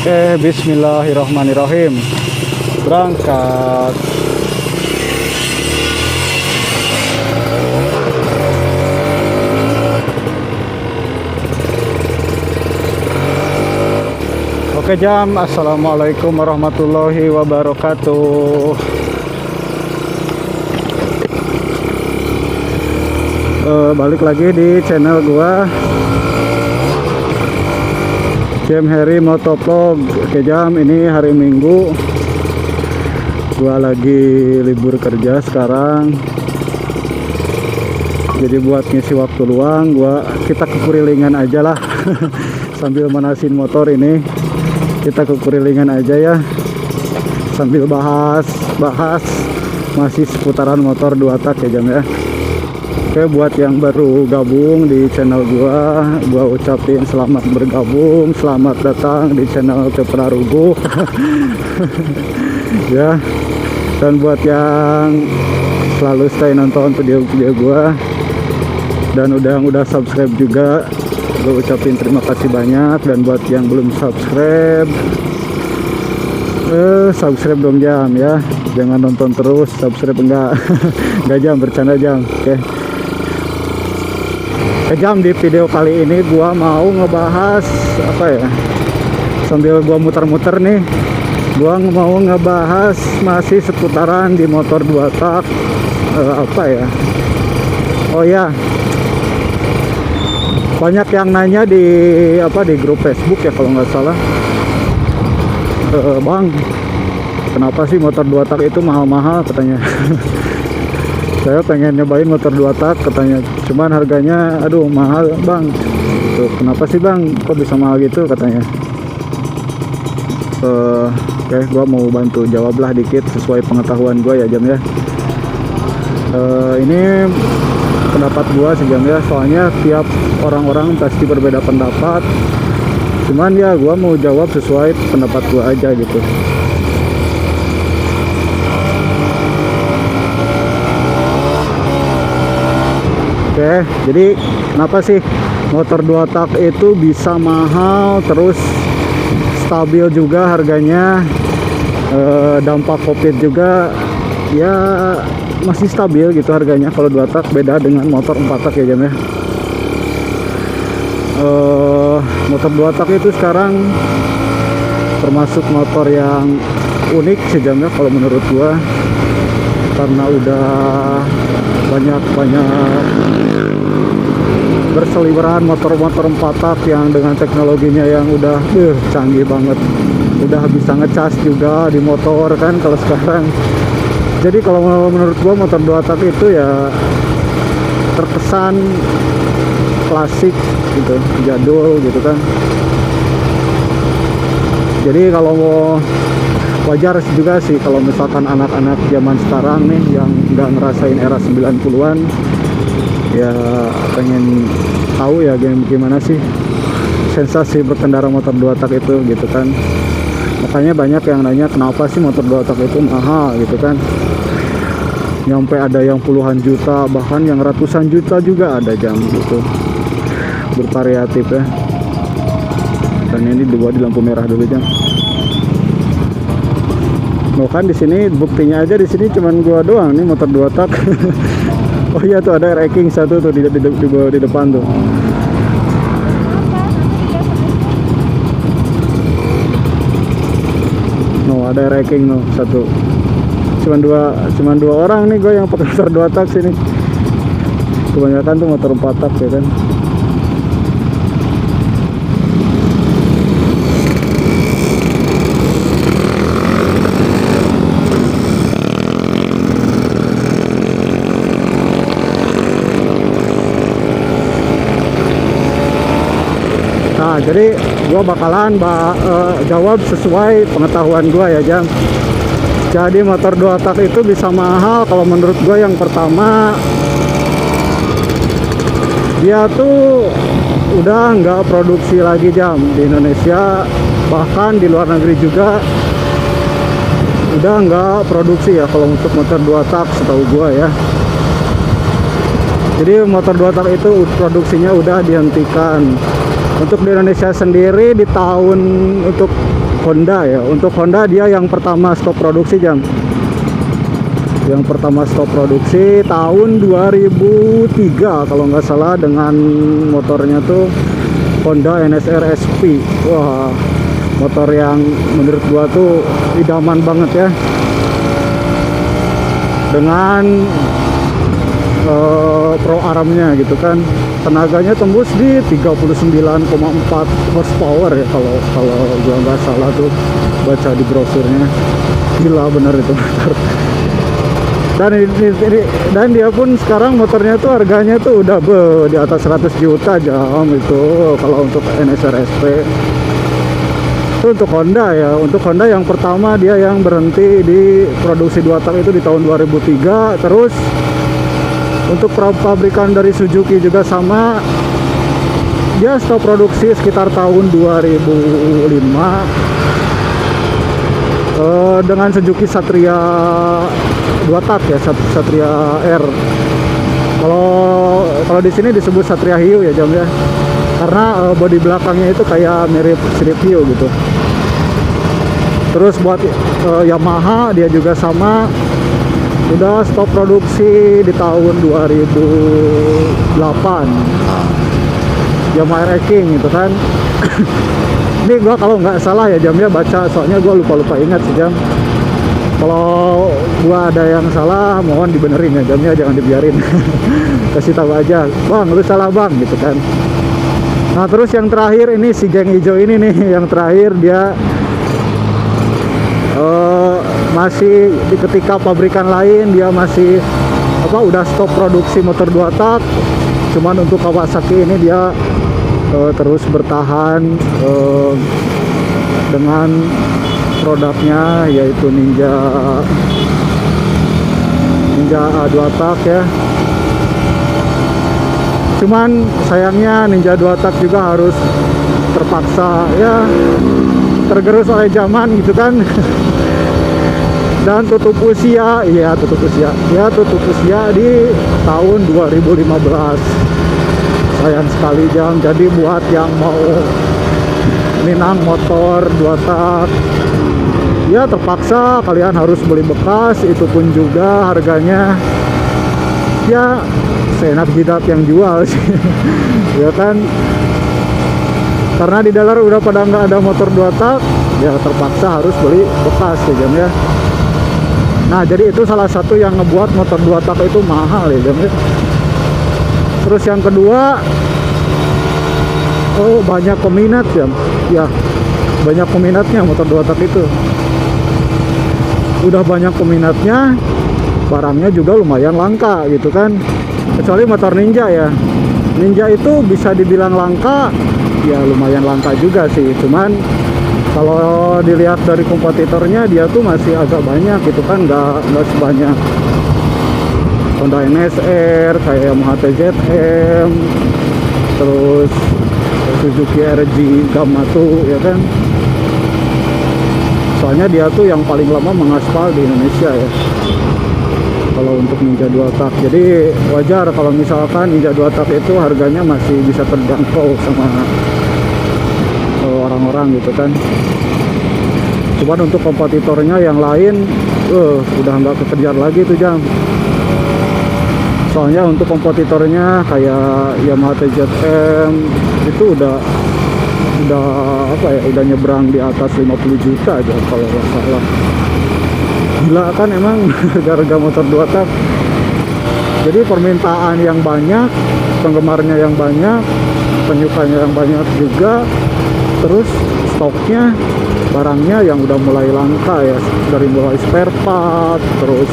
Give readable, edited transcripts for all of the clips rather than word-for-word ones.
Bismillahirrahmanirrahim. Berangkat. Oke jam. Assalamualaikum warahmatullahi wabarakatuh. Balik lagi di channel gua, Jam Harry Motovlog. Oke jam, ini hari Minggu, gua lagi libur kerja sekarang. Jadi buat ngisi waktu luang, kita kekurilingan aja lah. Sambil manasin motor ini, kita kekurilingan aja ya, sambil bahas masih seputaran motor 2 tak ya jam ya. Oke, buat yang baru gabung di channel gua ucapin selamat bergabung, selamat datang di channel Cepra Rubuh. Ya. Dan buat yang selalu stay nonton video-video gua dan udah subscribe juga, gua ucapin terima kasih banyak. Dan buat yang belum subscribe, subscribe dong jam ya. Jangan nonton terus, subscribe enggak. Enggak jam, bercanda jam. Oke. Jam, di video kali ini gua mau ngebahas apa ya, sambil gua muter-muter nih, gua mau ngebahas masih seputaran di motor 2 tak. Apa ya, oh ya, banyak yang nanya di grup Facebook ya kalau nggak salah, bang, kenapa sih motor 2 tak itu mahal-mahal katanya. Saya pengen nyobain motor 2 tak katanya, cuman harganya aduh mahal bang. Tuh, kenapa sih bang, kok bisa mahal gitu katanya. Oke, gua mau bantu jawablah dikit sesuai pengetahuan gua ya jam ya. Ini pendapat gua sih jam ya, soalnya tiap orang-orang pasti berbeda pendapat, cuman ya gua mau jawab sesuai pendapat gua aja gitu. Oke, jadi kenapa sih motor 2 tak itu bisa mahal terus stabil juga harganya, dampak Covid juga ya masih stabil gitu harganya kalau 2 tak, beda dengan motor 4 tak ya jam ya. Motor 2 tak itu sekarang termasuk motor yang unik sih jam ya kalau menurut gua, karena udah banyak berseliweran motor-motor 4 tak yang dengan teknologinya yang udah canggih banget, udah bisa ngecas juga di motor kan kalau sekarang. Jadi kalau menurut gua motor 2 tak itu ya terkesan klasik gitu, jadul gitu kan. Jadi kalau mau, wajar juga sih kalau misalkan anak-anak zaman sekarang nih yang nggak ngerasain era 90-an ya pengen tahu ya gimana sih sensasi berkendara motor 2 tak itu gitu kan. Makanya banyak yang nanya kenapa sih motor 2 tak itu mahal gitu kan, nyampe ada yang puluhan juta, bahkan yang ratusan juta juga ada jam gitu, bervariatif ya. Dan ini dibuat di lampu merah dulu jam. Nah kan di sini buktinya aja, di sini cuman gua doang nih motor 2 tak. Oh iya tuh ada racking satu tuh di depan tuh. No, ada racking no satu. Cuman dua orang nih gue yang pakai motor 2 tak sini. Kebanyakan tuh motor 4 tak ya kan. Nah, jadi gua bakalan jawab sesuai pengetahuan gua ya jam. Jadi motor 2 tak itu bisa mahal kalau menurut gua, yang pertama dia tuh udah nggak produksi lagi jam di Indonesia, bahkan di luar negeri juga udah nggak produksi ya kalau untuk motor 2 tak setahu gua ya. Jadi motor 2 tak itu produksinya udah dihentikan. Untuk di Indonesia sendiri di tahun untuk Honda ya. Untuk Honda dia yang pertama stop produksi jam. Yang pertama stop produksi tahun 2003 kalau nggak salah, dengan motornya tuh Honda NSR SP. Wah, motor yang menurut gua tuh idaman banget ya. Dengan pro armnya gitu kan, tenaganya tembus di 39,4 horsepower ya kalau gua nggak salah tuh baca di brosurnya. Gila bener itu motor. Dan dia pun sekarang motornya tuh harganya tuh udah di atas 100 juta jam itu kalau untuk NSR SP. Itu untuk Honda ya. Untuk Honda yang pertama dia yang berhenti di produksi 2 tak itu di tahun 2003. Terus untuk pabrikan dari Suzuki juga sama, dia stop produksi sekitar tahun 2005 dengan Suzuki Satria 2 tak ya, Satria R. Kalau di sini disebut Satria Hiu ya jam ya, karena bodi belakangnya itu kayak mirip Street Hiu gitu. Terus buat Yamaha dia juga sama, udah stop produksi di tahun 2008. Yamaha R King gitu kan. Ini gua kalau nggak salah ya jamnya baca, soalnya gua lupa ingat sih jam. Kalau gua ada yang salah mohon dibenerin ya jamnya, jangan dibiarin. Kasih tahu aja, bang lu salah bang gitu kan. Nah terus yang terakhir ini si geng hijau ini nih, yang terakhir dia masih di ketika pabrikan lain dia masih udah stop produksi motor 2 tak. Cuman untuk Kawasaki ini dia terus bertahan dengan produknya, yaitu Ninja A2 tak ya. Cuman sayangnya Ninja 2 tak juga harus terpaksa ya, tergerus oleh zaman gitu kan. Dan tutup usia di tahun 2015. Sayang sekali jam. Jadi buat yang mau minang motor 2 tak ya terpaksa kalian harus beli bekas. Itu pun juga harganya ya seenak jidat yang jual sih. Ya kan, karena di dalam udah pada nggak ada motor 2 tak ya terpaksa harus beli bekas ya jam ya. Nah jadi itu salah satu yang ngebuat motor 2 tak itu mahal ya jam ya. Terus yang kedua, banyak peminat ya, banyak peminatnya motor 2 tak itu. Udah banyak peminatnya, barangnya juga lumayan langka gitu kan. Kecuali motor Ninja ya. Ninja itu bisa dibilang langka, ya lumayan langka juga sih. Cuman kalau dilihat dari kompetitornya dia tuh masih agak banyak gitu kan, nggak sebanyak Honda NSR, kayak Yamaha TZM, terus Suzuki RG Gamato ya kan. Soalnya dia tuh yang paling lama mengaspal di Indonesia ya kalau untuk Ninja 2 tak. Jadi wajar kalau misalkan Ninja 2 tak itu harganya masih bisa terjangkau sama orang-orang gitu kan. Cuman untuk kompetitornya yang lain udah nggak kekejar lagi tuh jam. Soalnya untuk kompetitornya kayak Yamaha TZM itu udah udah nyebrang di atas 50 juta aja kalau nggak salah. Gila kan emang harga motor 2 tak. Jadi permintaan yang banyak, penggemarnya yang banyak, penyukanya yang banyak juga. Terus stoknya, barangnya yang udah mulai langka ya, dari mulai spare part, terus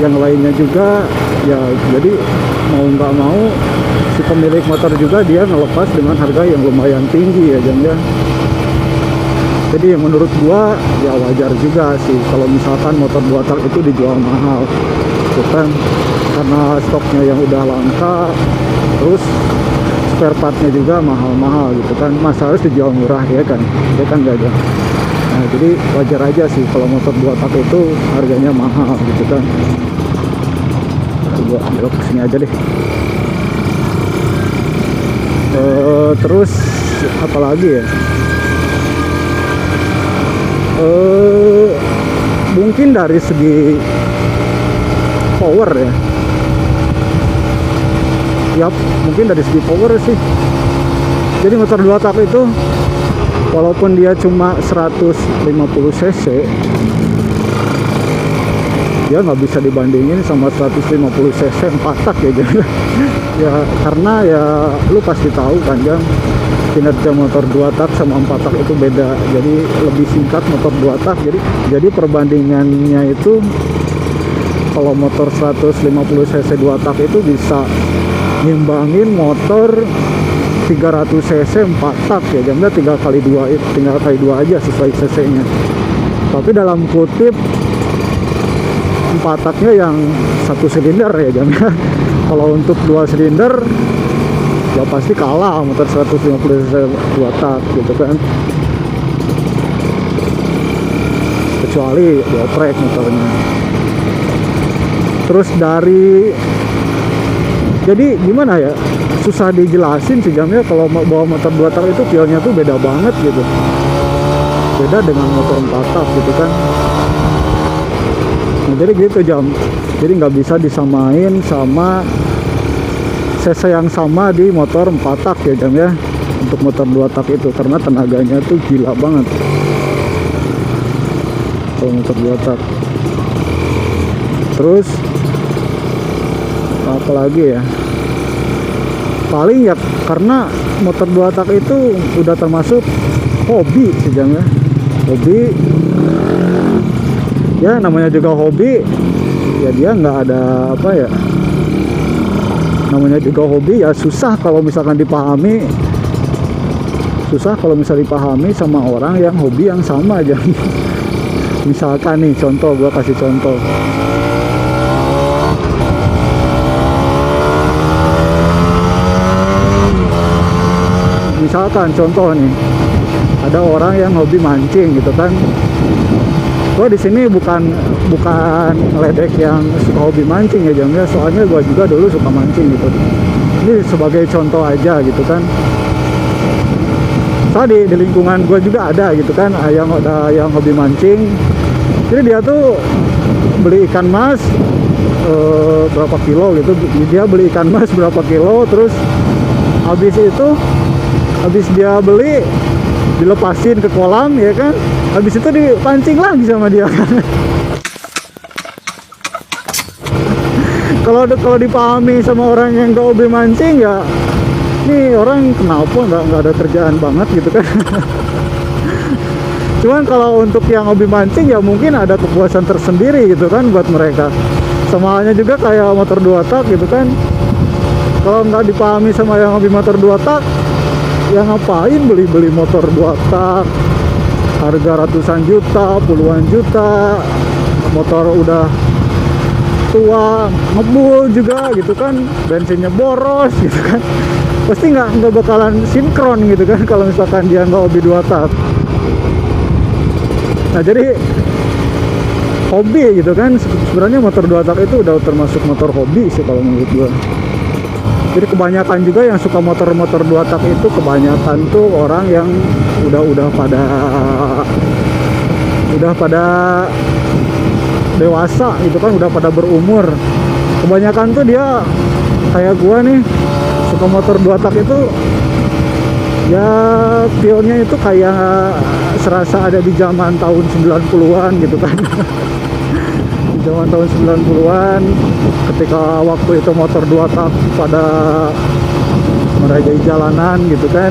yang lainnya juga ya. Jadi mau nggak mau si pemilik motor juga dia ngelepas dengan harga yang lumayan tinggi ya jam ya. Jadi menurut gua ya wajar juga sih kalau misalkan motor 2 tak itu dijual mahal bukan, karena stoknya yang udah langka, terus spare partnya juga mahal-mahal gitu kan. Masa harus dijual murah ya kan gak ada. Nah jadi wajar aja sih kalau motor 2 tak itu harganya mahal gitu kan. Gua belok kesini aja deh. Terus apalagi ya, Mungkin dari segi power ya. Yap, mungkin dari segi power sih. Jadi motor 2 tak itu walaupun dia cuma 150 cc, dia nggak bisa dibandingin sama 150 cc 4 tak ya. Jadi ya karena ya lu pasti tahu kan Jam, kinerja motor 2 tak sama 4 tak itu beda. Jadi lebih singkat motor 2 tak. Jadi perbandingannya itu kalau motor 150 cc 2 tak itu bisa ngimbangin motor 300 cc 4 tak ya. Jamnya 3 kali 2 aja sesuai cc nya. Tapi dalam kutip 4 taknya yang 1 silinder ya jamnya. Kalau untuk 2 silinder ya pasti kalah motor 150 cc 2 tak gitu kan, kecuali dioprek motornya. Terus jadi gimana ya, susah dijelasin sih Jamnya. Kalau bawa motor 2 tak itu feel-nya tuh beda banget gitu, beda dengan motor 4 tak gitu kan. Nah, jadi gitu Jam, jadi nggak bisa disamain sama cc yang sama di motor 4 tak ya Jam ya, untuk motor 2 tak itu, karena tenaganya tuh gila banget kalau motor 2 tak. Terus apa lagi ya, paling ya karena motor 2 tak itu udah termasuk hobi sih Jam ya, hobi ya, namanya juga hobi ya, dia nggak ada apa ya, namanya juga hobi ya, susah kalau misalkan dipahami, sama orang yang hobi yang sama aja. Misalkan nih contoh, gua kasih contoh. Misalkan contoh nih, ada orang yang hobi mancing gitu kan. Gue di sini bukan ngeledek yang suka hobi mancing ya Jamnya, soalnya gue juga dulu suka mancing gitu. Ini sebagai contoh aja gitu kan. Soalnya di lingkungan gue juga ada gitu kan, yang hobi mancing. Jadi dia tuh beli ikan mas berapa kilo gitu. Dia beli ikan mas berapa kilo, terus habis dia beli, dilepasin ke kolam ya kan, habis itu dipancing lagi sama dia kan. Kalau dipahami sama orang yang gak hobi mancing ya, ini orang kenapa nggak ada kerjaan banget gitu kan. Cuman kalau untuk yang hobi mancing ya mungkin ada kepuasan tersendiri gitu kan buat mereka. Sama halnya juga kayak motor 2 tak gitu kan, kalau nggak dipahami sama yang hobi motor 2 tak, ya ngapain beli motor 2 tak harga ratusan juta, puluhan juta, motor udah tua, ngebul juga gitu kan, bensinnya boros gitu kan, pasti nggak bakalan sinkron gitu kan kalau misalkan dia nggak hobi 2 tak. Nah jadi hobi gitu kan, sebenarnya motor 2 tak itu udah termasuk motor hobi sih kalau menurut gua. Jadi kebanyakan juga yang suka motor-motor 2 tak itu kebanyakan tuh orang yang udah pada dewasa gitu kan, udah pada berumur. Kebanyakan tuh dia kayak gua nih, suka motor 2 tak itu ya feel-nya itu kayak serasa ada di zaman tahun 90-an gitu kan. Di zaman tahun 90-an, ketika waktu itu motor 2 tak pada merajai jalanan gitu kan.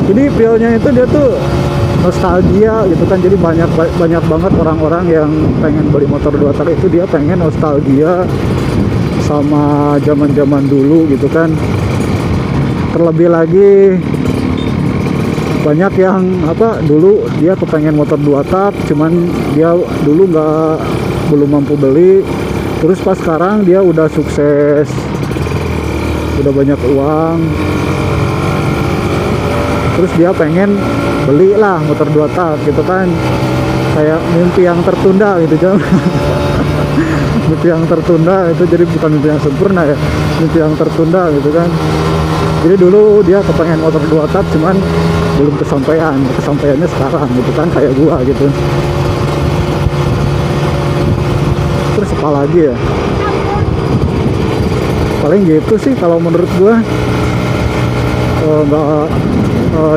Jadi feel-nya itu dia tuh nostalgia gitu kan. Jadi banyak banget orang-orang yang pengen beli motor 2 tak itu dia pengen nostalgia sama zaman-zaman dulu gitu kan. Terlebih lagi banyak yang dulu dia kepengen motor 2 tak, cuman dia dulu belum mampu beli. Terus pas sekarang dia udah sukses, udah banyak uang, terus dia pengen beli lah motor 2 tak gitu kan. Kayak mimpi yang tertunda gitu Jam. Mimpi yang tertunda itu jadi bukan mimpi yang sempurna ya, mimpi yang tertunda gitu kan. Jadi dulu dia kepengen motor 2 tak, cuman belum kesampaiannya sekarang gitu kan, kayak gua gitu. Terus apa lagi ya, paling gitu sih kalau menurut gua. Nggak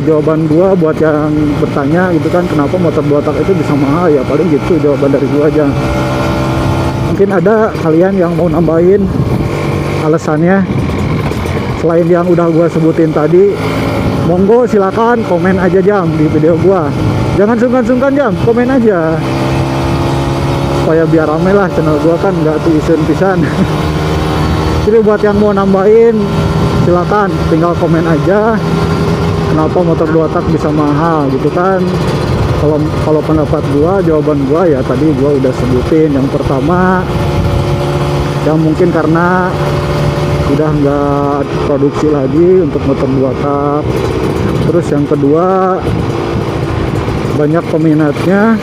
jawaban gua buat yang bertanya gitu kan, kenapa motor 2 tak itu bisa mahal, ya paling gitu jawaban dari gua aja. Mungkin ada kalian yang mau nambahin alasannya selain yang udah gua sebutin tadi, monggo silakan komen aja Jam di video gua. Jangan sungkan-sungkan Jam, komen aja supaya biar rame lah channel gua, kan nggak tulisin pisan. Jadi buat yang mau nambahin silakan tinggal komen aja kenapa motor 2 tak bisa mahal gitu kan. Kalau pendapat gua, jawaban gua ya tadi gua udah sebutin. Yang pertama, yang mungkin karena udah nggak produksi lagi untuk motor 2 tak. Terus yang kedua, banyak peminatnya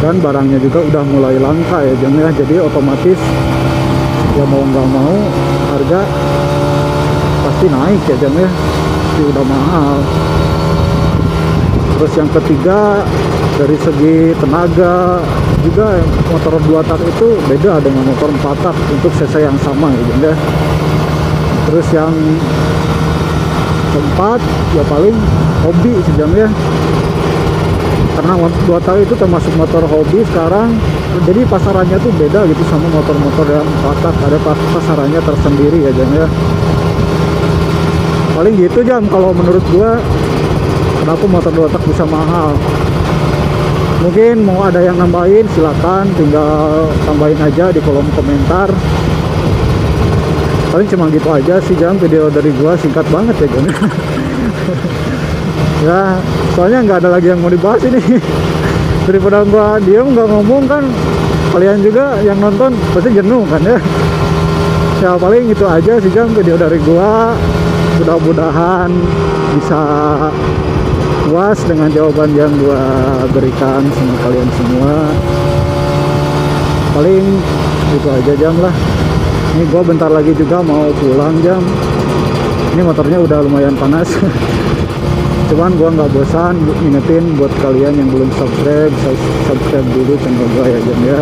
dan barangnya juga udah mulai langka ya Jam ya. Jadi otomatis ya mau nggak mau harga pasti naik ya Jam ya, pasti udah mahal. Terus yang ketiga, dari segi tenaga juga motor 2 tak itu beda dengan motor 4 tak untuk cc yang sama ya Jam ya. Terus yang keempat ya paling hobi sih Jam ya, karena 2 tak itu termasuk motor hobi sekarang. Jadi pasarannya tuh beda gitu sama motor-motor yang 4 tak, ada pasarannya tersendiri ya Jam ya. Paling gitu Jam kalau menurut gua kenapa motor 2 tak bisa mahal. Mungkin mau ada yang nambahin silakan tinggal tambahin aja di kolom komentar. Paling cuma gitu aja sih Jam, video dari gua singkat banget ya Jam. Ya soalnya nggak ada lagi yang mau dibahas ini. Daripada gua diem nggak ngomong kan, kalian juga yang nonton pasti jenuh kan ya. Ya paling itu aja sih Jam video dari gua. Mudah-mudahan bisa puas dengan jawaban yang gua berikan sama kalian semua. Paling itu aja Jam lah. Ini gua bentar lagi juga mau pulang Jam. Ini motornya udah lumayan panas. Cuman gua nggak bosan ngingetin buat kalian yang belum subscribe dulu channel gua ya Jam ya.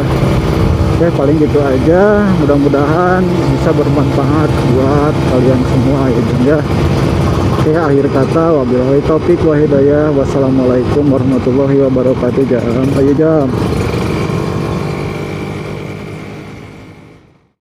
Oke, paling gitu aja. Mudah-mudahan bisa bermanfaat buat kalian semua ya Jam ya. Oke, akhir kata wabillahi taufik wa hidayah. Wassalamualaikum warahmatullahi wabarakatuh Jam. Ayo Jam.